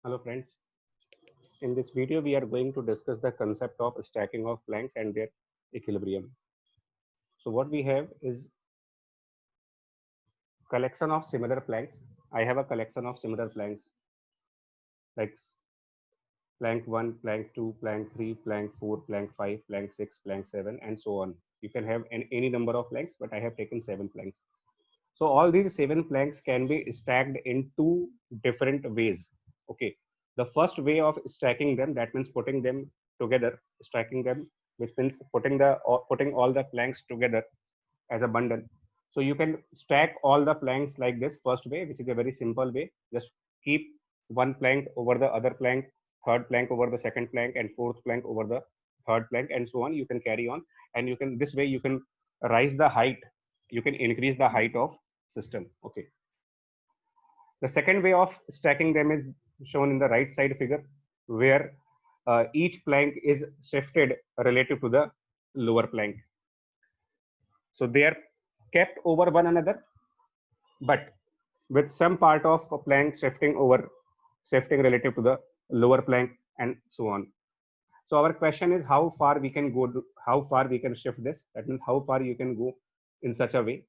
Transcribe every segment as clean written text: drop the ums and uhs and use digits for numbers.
Hello friends, in this video we are going to discuss the concept of stacking of planks and their equilibrium. So what we have is collection of similar planks. I have a collection of similar planks like plank 1, plank 2, plank 3, plank 4, plank 5, plank 6, plank 7 and so on. You can have any number of planks but I have taken 7 planks. So all these 7 planks can be stacked in two different ways. Okay. The first way of stacking them, that means putting them together, stacking them, which means putting all the planks together as a bundle. So you can stack all the planks like this first way, which is a very simple way. Just keep one plank over the other plank, third plank over the second plank, and fourth plank over the third plank, and so on. You can carry on, and you can this way you can rise the height. You can increase the height of system. Okay. The second way of stacking them is shown in the right side figure, where each plank is shifted relative to the lower plank. So they are kept over one another, but with some part of a plank shifting relative to the lower plank and so on. So our question is how far we can go, how far we can shift this. That means how far you can go in such a way.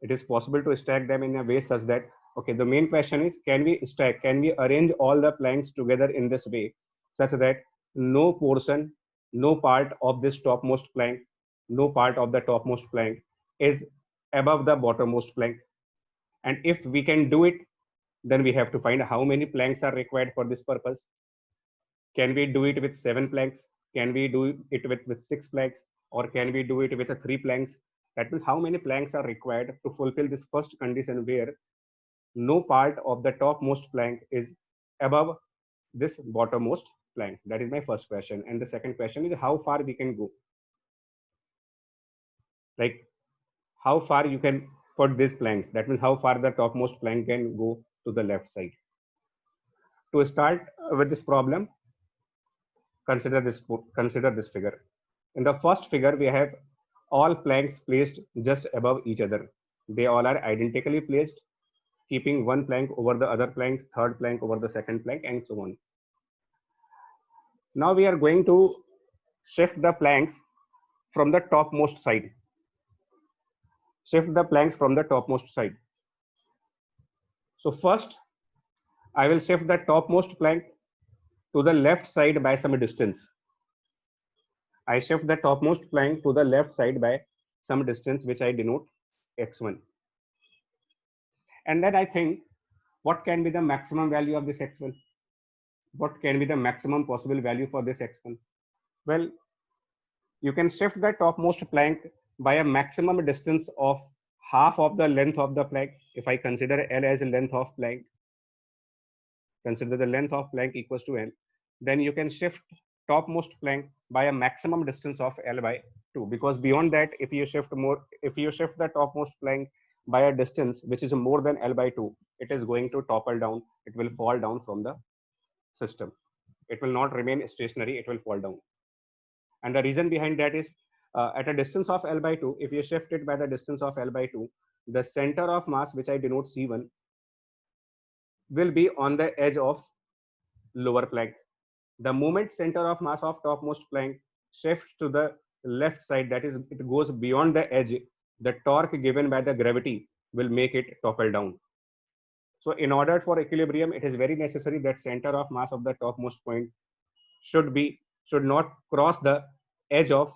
It is possible to stack them in a way such that, okay, the main question is, can we arrange all the planks together in this way such that no portion, no part of this topmost plank, no part of the topmost plank is above the bottommost plank. And if we can do it, then we have to find how many planks are required for this purpose. Can we do it with 7 planks? Can we do it with 6 planks? Or can we do it with 3 planks? That means how many planks are required to fulfill this first condition where no part of the topmost plank is above this bottommost plank. That is my first question. And the second question is how far we can go. Like how far you can put these planks. That means how far the topmost plank can go to the left side. To start with this problem, consider this figure. In the first figure, we have all planks placed just above each other. They all are identically placed, keeping one plank over the other planks, third plank over the second plank, and so on. Now we are going to shift the planks from the topmost side. Shift the planks from the topmost side. So first, I will shift the topmost plank to the left side by some distance. I shift the topmost plank to the left side by some distance, which I denote x1. And then I think, what can be the maximum value of this x1? What can be the maximum possible value for this x1? Well, you can shift the topmost plank by a maximum distance of half of the length of the plank. If I consider L as a length of plank, consider the length of plank equals to L, then you can shift topmost plank by a maximum distance of L by 2. Because beyond that, if you shift the topmost plank by a distance which is more than L by 2, it is going to topple down. It will fall down from the system. It will not remain stationary. It will fall down. And the reason behind that is at a distance of L by 2, if you shift it by the distance of L by 2, the center of mass, which I denote C1, will be on the edge of lower plank. The moment center of mass of topmost plank shifts to the left side, that is, it goes beyond the edge, the torque given by the gravity will make it topple down. So in order for equilibrium, it is very necessary that center of mass of the topmost point should not cross the edge of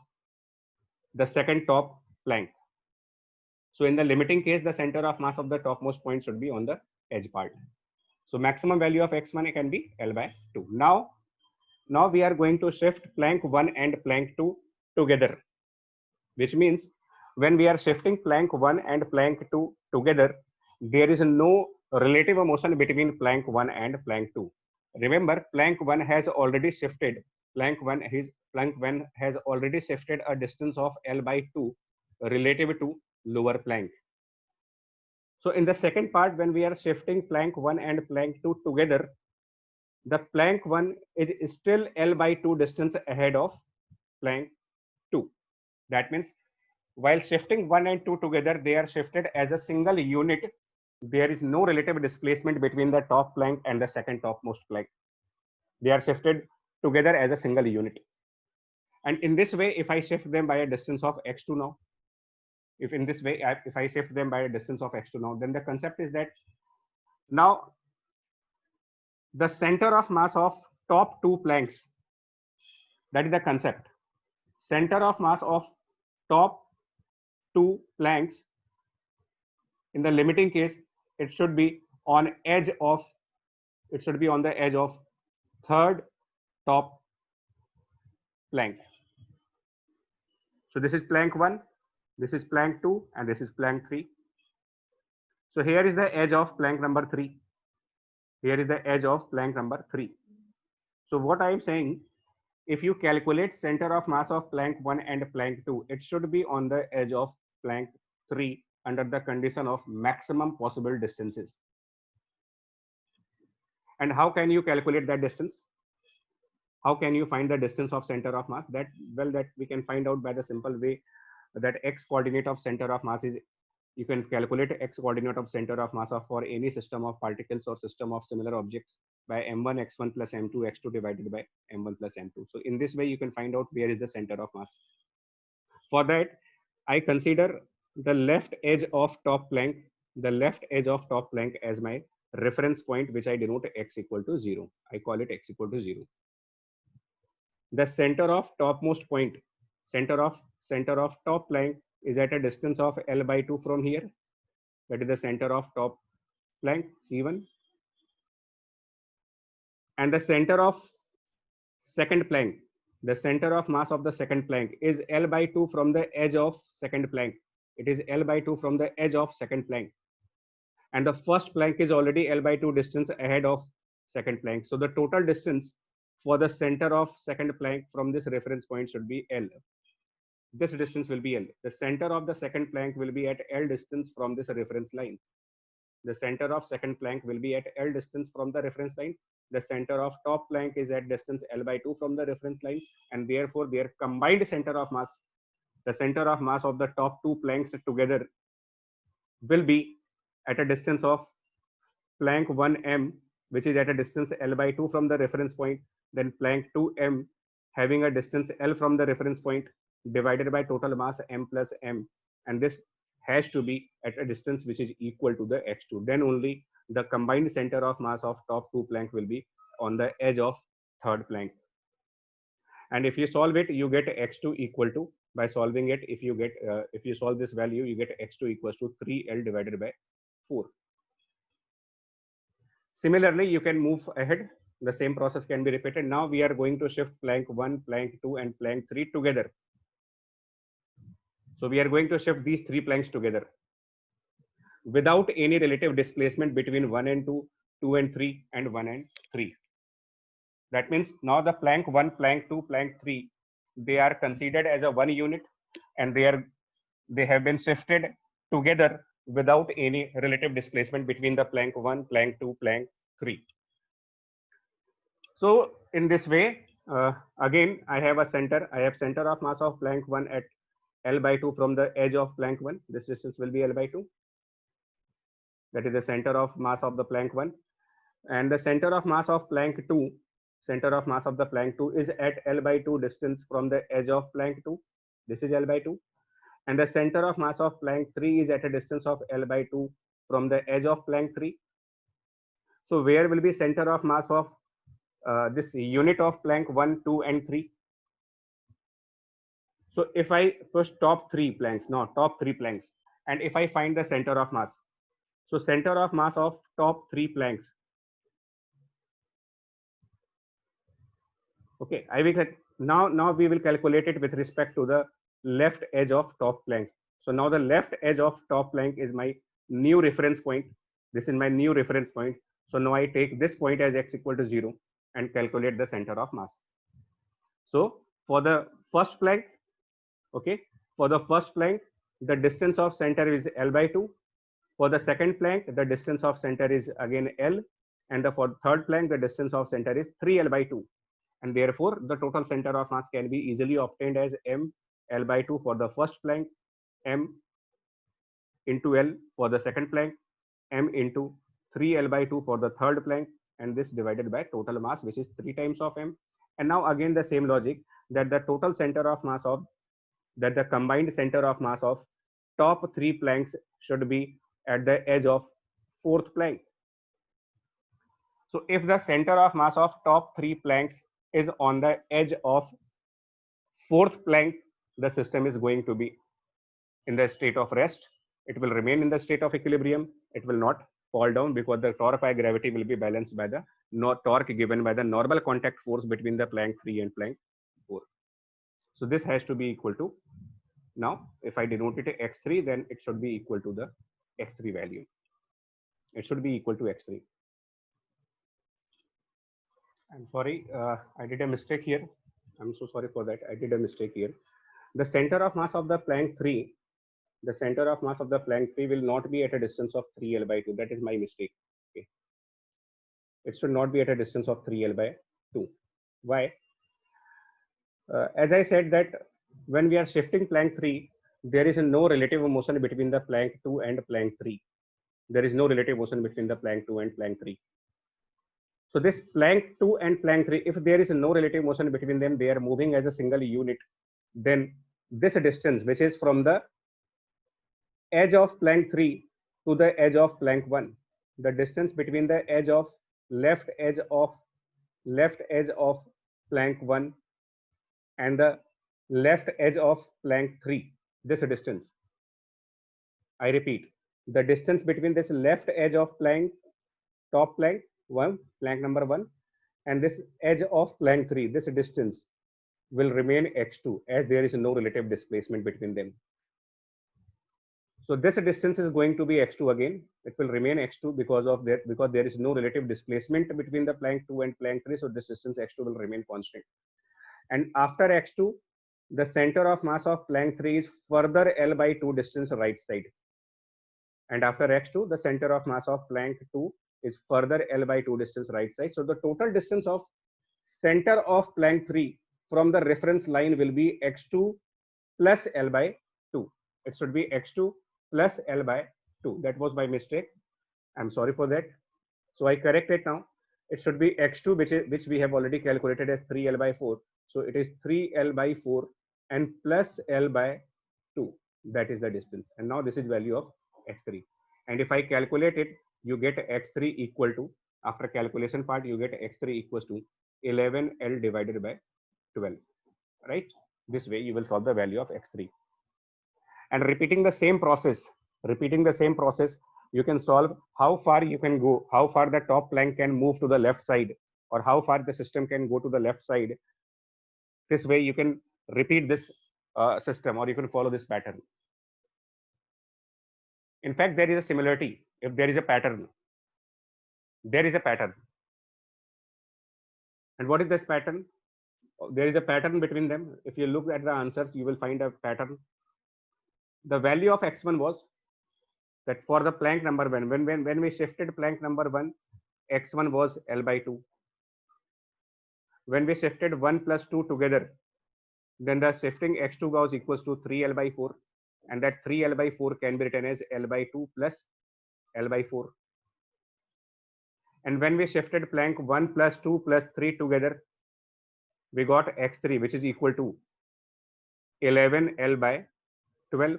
the second top plank. So in the limiting case, the center of mass of the topmost point should be on the edge part. So maximum value of x1 can be L by 2. Now we are going to shift plank 1 and plank 2 together, which means when we are shifting plank 1 and plank 2 together, there is no relative motion between plank 1 and plank 2. Remember, plank 1 has already shifted. Plank 1 has already shifted a distance of L by 2 relative to lower plank. So in the second part, when we are shifting plank 1 and plank 2 together, the plank 1 is still L by 2 distance ahead of plank 2. That means while shifting 1 and 2 together, they are shifted as a single unit. there is no relative displacement between the top plank and the second topmost plank. They are shifted together as a single unit. And in this way, if I shift them by a distance of x2 now, if in this way, if I shift them by a distance of x2 now, then the concept is that now the center of mass of top two planks, that is the concept. Center of mass of top two planks, in the limiting case, it should be on edge of, it should be on the edge of third top plank. So this is plank 1, this is plank 2, and this is plank 3. So here is the edge of plank number 3. Here is the edge of plank number 3. So what I am saying, if you calculate center of mass of plank 1 and plank 2, it should be on the edge of plank 3 under the condition of maximum possible distances. And how can you calculate that distance? How can you find the distance of center of mass? That, well, that we can find out by the simple way that x coordinate of center of mass is, you can calculate x coordinate of center of mass of for any system of particles or system of similar objects by m1 x1 plus m2 x2 divided by m1 plus m2. So in this way, you can find out where is the center of mass. For that, I consider the left edge of top plank, the left edge of top plank as my reference point, which I denote x equal to 0. I call it x equal to 0. The center of topmost point, center of top plank is at a distance of L by 2 from here. That is the center of top plank, C1. And the center of second plank, the center of mass of the second plank is L by 2 from the edge of second plank. It is L by 2 from the edge of second plank. And the first plank is already L by 2 distance ahead of second plank. So the total distance for the center of second plank from this reference point should be L. This distance will be L. The center of the second plank will be at L distance from this reference line. The center of second plank will be at L distance from the reference line. The center of top plank is at distance L by 2 from the reference line, and therefore their combined center of mass, the center of mass of the top two planks together, will be at a distance of plank 1m, which is at a distance L by 2 from the reference point, then plank 2m having a distance L from the reference point, divided by total mass m plus m, and this has to be at a distance which is equal to the x2. Then only the combined center of mass of top two plank will be on the edge of third plank. And if you solve it, you get x2 equal to, by solving it, if you solve this value, you get x2 equals to 3l divided by 4. Similarly, you can move ahead. The same process can be repeated. Now we are going to shift plank 1, plank 2, and plank 3 together. So we are going to shift these three planks together without any relative displacement between 1 and 2, 2 and 3, and 1 and 3. That means now the plank 1, plank 2, plank 3, they are considered as a one unit, and they have been shifted together without any relative displacement between the plank 1, plank 2, plank 3. So in this way, again, I have center of mass of plank 1 at L by 2 from the edge of plank 1. This distance will be L by 2. That is the center of mass of the plank 1. And the center of mass of plank 2, center of mass of the plank 2 is at L by 2 distance from the edge of plank 2. This is L by 2. And the center of mass of plank 3 is at a distance of L by 2 from the edge of plank 3. So where will be center of mass of this unit of plank 1, 2, and 3? So if I push top three planks, and if I find the center of mass, so center of mass of top three planks, okay, I will now we will calculate it with respect to the left edge of top plank. So now the left edge of top plank is my new reference point. This is my new reference point. So now I take this point as x equal to 0 and calculate the center of mass. So for the first plank, okay, for the first plank, the distance of center is L by 2. For the second plank, the distance of center is again L, and for third plank, the distance of center is 3L by 2. And therefore, the total center of mass can be easily obtained as m L by 2 for the first plank, m into L for the second plank, m into 3L by 2 for the third plank, and this divided by total mass, which is 3 times of m. And now again the same logic, that the total center of mass of, that the combined center of mass of top 3 planks should be at the edge of fourth plank. So if the center of mass of top 3 planks is on the edge of fourth plank, the system is going to be in the state of rest. It will remain in the state of equilibrium. It will not fall down because the torque by gravity will be balanced by the torque given by the normal contact force between the plank 3 and plank 4. So this has to be equal to, now if I denote it x3, then it should be equal to the x3 value. It should be equal to x3. I'm sorry, I did a mistake here. I'm so sorry for that. I did a mistake here. The center of mass of the plank 3, the center of mass of the plank 3 will not be at a distance of 3L by 2. That is my mistake. Okay. It should not be at a distance of 3L by 2. Why? As I said that when we are shifting plank 3, there is no relative motion between the plank 2 and plank 3. There is no relative motion between the plank 2 and plank 3. So this plank 2 and plank 3, if there is no relative motion between them, they are moving as a single unit, then this distance, which is from the edge of plank 3 to the edge of plank 1, the distance between the edge of left edge of plank 1 and the left edge of plank 3, this distance, I repeat, the distance between this left edge of plank, top plank 1, plank number 1, and this edge of plank 3, this distance will remain x2 as there is no relative displacement between them. So this distance is going to be x2 again. It will remain x2 because of that, because there is no relative displacement between the plank 2 and plank 3. So this distance x2 will remain constant. And after x2, the center of mass of plank 3 is further L by 2 distance right side. And after x2, the center of mass of plank 2 is further L by 2 distance right side. So the total distance of center of plank 3 from the reference line will be x2 plus L by 2. It should be x2 plus L by 2. That was my mistake. I'm sorry for that. So I correct it now. It should be x2, which we have already calculated as 3L by 4. So it is 3L by 4 and plus L by 2. That is the distance. And now this is value of x3. And if I calculate it, you get x3 equal to, after calculation part, you get x3 equals to 11L divided by 12. Right? This way you will solve the value of x3. And repeating the same process, you can solve how far you can go, how far the top plank can move to the left side, or how far the system can go to the left side. This way you can repeat this system, or you can follow this pattern. In fact, there is a similarity. If there is a pattern, there is a pattern. And what is this pattern? There is a pattern between them. If you look at the answers, you will find a pattern. The value of x1 was that for the plank number 1, when we shifted plank number 1, x1 was L by 2. When we shifted 1 plus 2 together, then the shifting x2 was equals to 3L by 4, and that 3L by 4 can be written as L by 2 plus L by 4. And when we shifted plank 1 plus 2 plus 3 together, we got x3, which is equal to 11L by 12.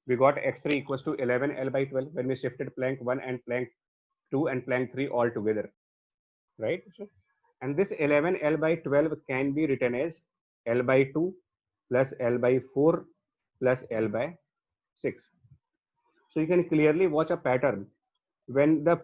We got x3 equals to 11L by 12 when we shifted plank 1 and plank 2 and plank 3 all together, right? And this 11L by 12 can be written as L by 2 plus L by 4 plus L by 6. So you can clearly watch a pattern. When the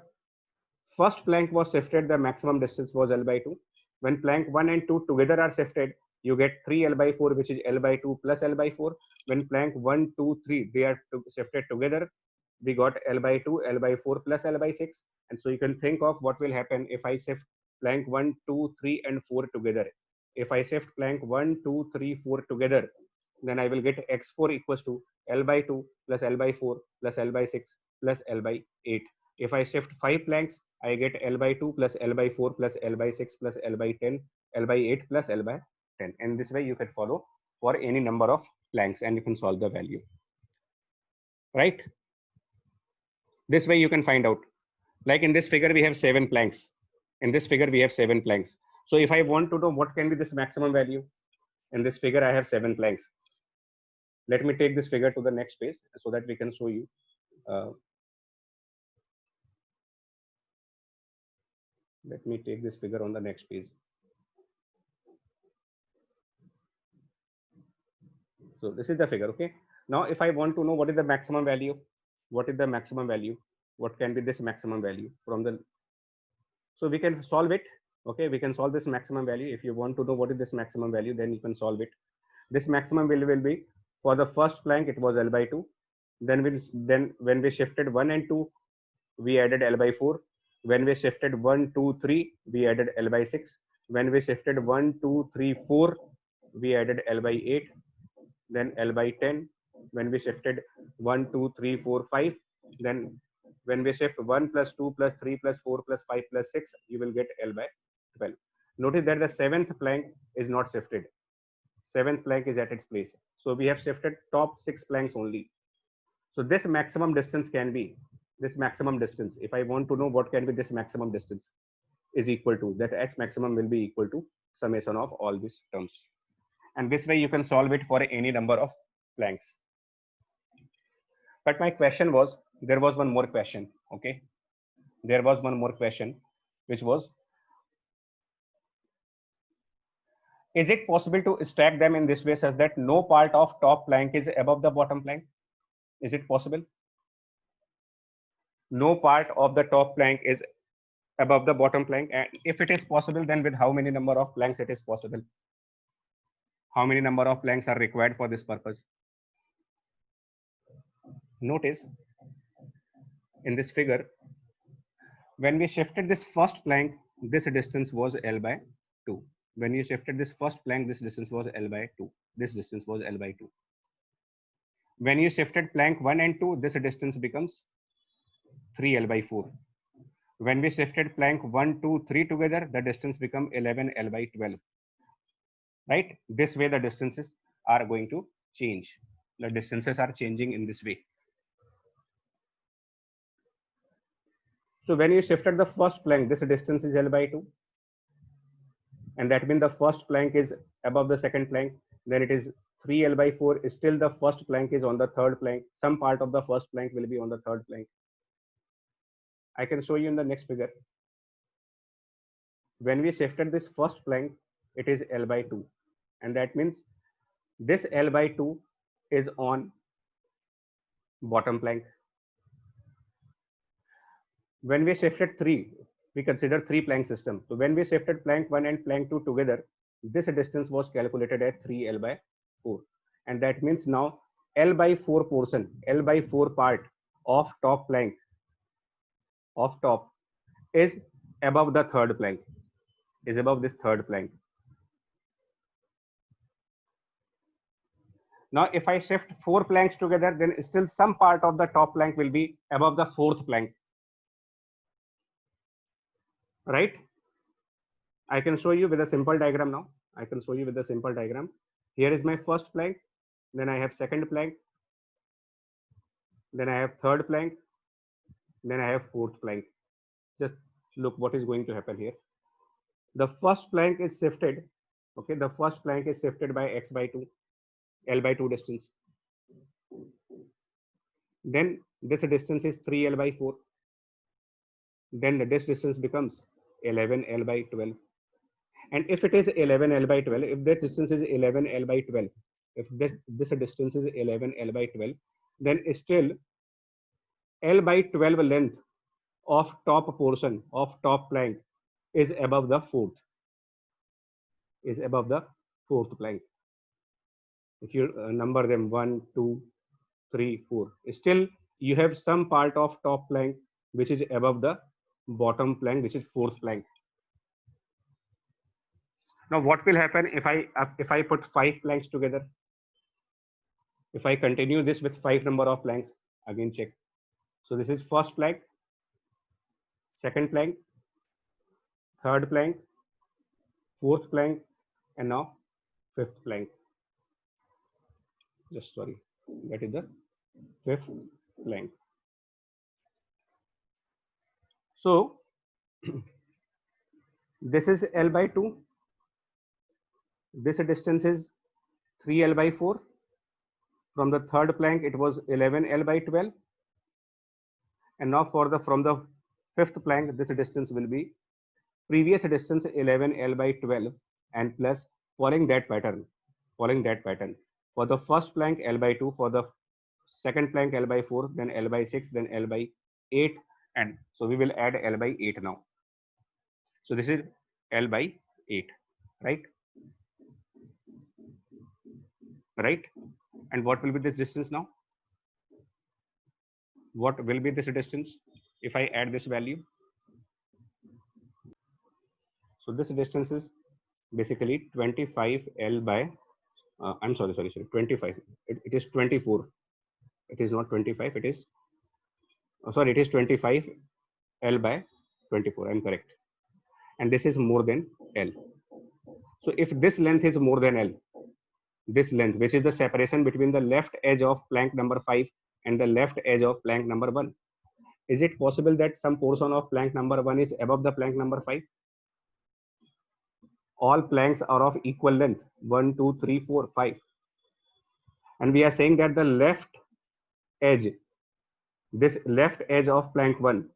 first plank was shifted, the maximum distance was L by 2. When plank 1 and 2 together are shifted, you get 3L by 4, which is L by 2 plus L by 4. When plank 1, 2, 3, they are shifted together, we got L by 2, L by 4 plus L by 6. And so you can think of what will happen if I shift plank 1, 2, 3 and 4 together. If I shift plank 1, 2, 3, 4 together, then I will get x4 equals to L by 2 plus L by 4 plus L by 6 plus L by 8. If I shift 5 planks, I get L by 2 plus L by 4 plus L by 6 plus L by 10, L by 8 plus L by 10. And this way you can follow for any number of planks and you can solve the value. Right? This way you can find out. Like in this figure, we have 7 planks. In this figure, we have 7 planks. So if I want to know what can be this maximum value, in this figure, I have 7 planks. Let me take this figure to the next page so that we can show you. Let me take this figure on the next page. So this is the figure, okay? Now, if I want to know what is the maximum value, what is the maximum value, what can be this maximum value from the, so we can solve it, okay? We can solve this maximum value. If you want to know what is this maximum value, then you can solve it. This maximum value will be, for the first plank, it was L by 2. Then when we shifted 1 and 2, we added L by 4. When we shifted 1, 2, 3, we added L by 6. When we shifted 1, 2, 3, 4, we added L by 8. Then L by 10. When we shifted 1, 2, 3, 4, 5, then when we shift 1 plus 2 plus 3 plus 4 plus 5 plus 6, you will get L by 12. Notice that the 7th plank is not shifted. 7th plank is at its place. So we have shifted top 6 planks only. So this maximum distance can be, this maximum distance, if I want to know what can be this maximum distance, is equal to, that x maximum will be equal to summation of all these terms. And this way you can solve it for any number of planks. But my question was, there was one more question, okay? There was one more question, which was, is it possible to stack them in this way such that no part of top plank is above the bottom plank? Is it possible? No part of the top plank is above the bottom plank. And if it is possible, then with how many number of planks it is possible? How many number of planks are required for this purpose? Notice in this figure, when we shifted this first plank, this distance was L by 2. When you shifted this first plank, this distance was L by 2. This distance was L by 2. When you shifted plank 1 and 2, this distance becomes 3L by 4. When we shifted plank 1, 2, 3 together, the distance become 11L by 12. Right? This way the distances are going to change. The distances are changing in this way. So when you shifted the first plank, this distance is L by 2. And that means the first plank is above the second plank. Then it is 3L by 4. Still the first plank is on the third plank. Some part of the first plank will be on the third plank. I can show you in the next figure. When we shifted this first plank, it is L by 2. And that means this L by 2 is on bottom plank. When we shifted 3, we consider 3 plank system. So when we shifted plank 1 and plank 2 together, this distance was calculated at 3L by 4. And that means now L by 4 portion, L by 4 part of top plank, of top, is above the third plank, is above this third plank. Now, if I shift 4 planks together, then still some part of the top plank will be above the fourth plank. Right? I can show you with a simple diagram now. I can show you with a simple diagram. Here is my first plank. Then I have second plank. Then I have third plank. Then I have fourth plank. Just look what is going to happen here. The first plank is shifted. Okay, the first plank is shifted by x by 2, L by 2 distance. Then this distance is 3L by 4. Then this distance becomes 11L by 12. And if it is 11L by 12, if this distance is 11L by 12, if this distance is 11L by 12, then still L by 12 length of top portion of top plank is above the fourth, is above the fourth plank. If you number them 1, 2, 3, 4, still you have some part of top plank which is above the bottom plank, which is fourth plank. Now what will happen if I put 5 planks together? If I continue this with 5 number of planks, again check. So this is first plank, second plank, third plank, fourth plank, and now fifth plank. Just sorry, that is the fifth plank. So this is L by 2. This distance is 3L by 4. From the third plank, it was 11L by 12. And now from the fifth plank, this distance will be previous distance 11L by 12 and plus following that pattern. For the first plank, L by 2. For the second plank, L by 4, then L by 6, then L by 8. And so we will add L by 8 now. So this is L by 8, right? Right? And what will be this distance now? What will be this distance if I add this value? So this distance is basically 25L by, I'm sorry, 25. It is 24. It is not 25. It is, sorry, it is 25L by 24. I'm correct. And this is more than L. So if this length is more than L, this length, which is the separation between the left edge of plank number 5 and the left edge of plank number 1, is it possible that some portion of plank number 1 is above the plank number 5? All planks are of equal length, 1, 2, 3, 4, 5. And we are saying that the left edge, this left edge of plank 1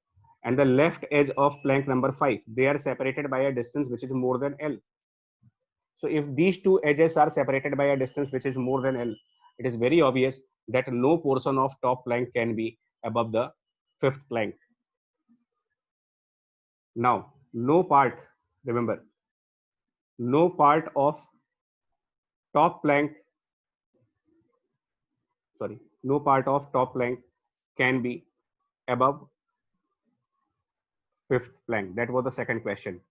and the left edge of plank number 5, they are separated by a distance which is more than L. So if these two edges are separated by a distance which is more than L, it is very obvious that no portion of top plank can be above the fifth plank. Now, no part, remember, no part of top plank, sorry, no part of top plank can be above fifth plank. That was the second question.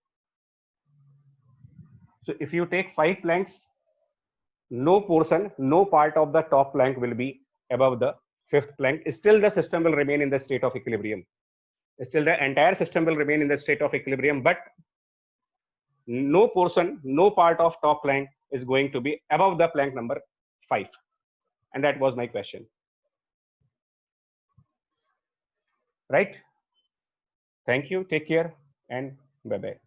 So if you take 5 planks, no portion, no part of the top plank will be above the fifth plank. Still the system will remain in the state of equilibrium. Still the entire system will remain in the state of equilibrium, but no portion, no part of top plank is going to be above the plank number 5. And that was my question. Right? Thank you. Take care and bye-bye.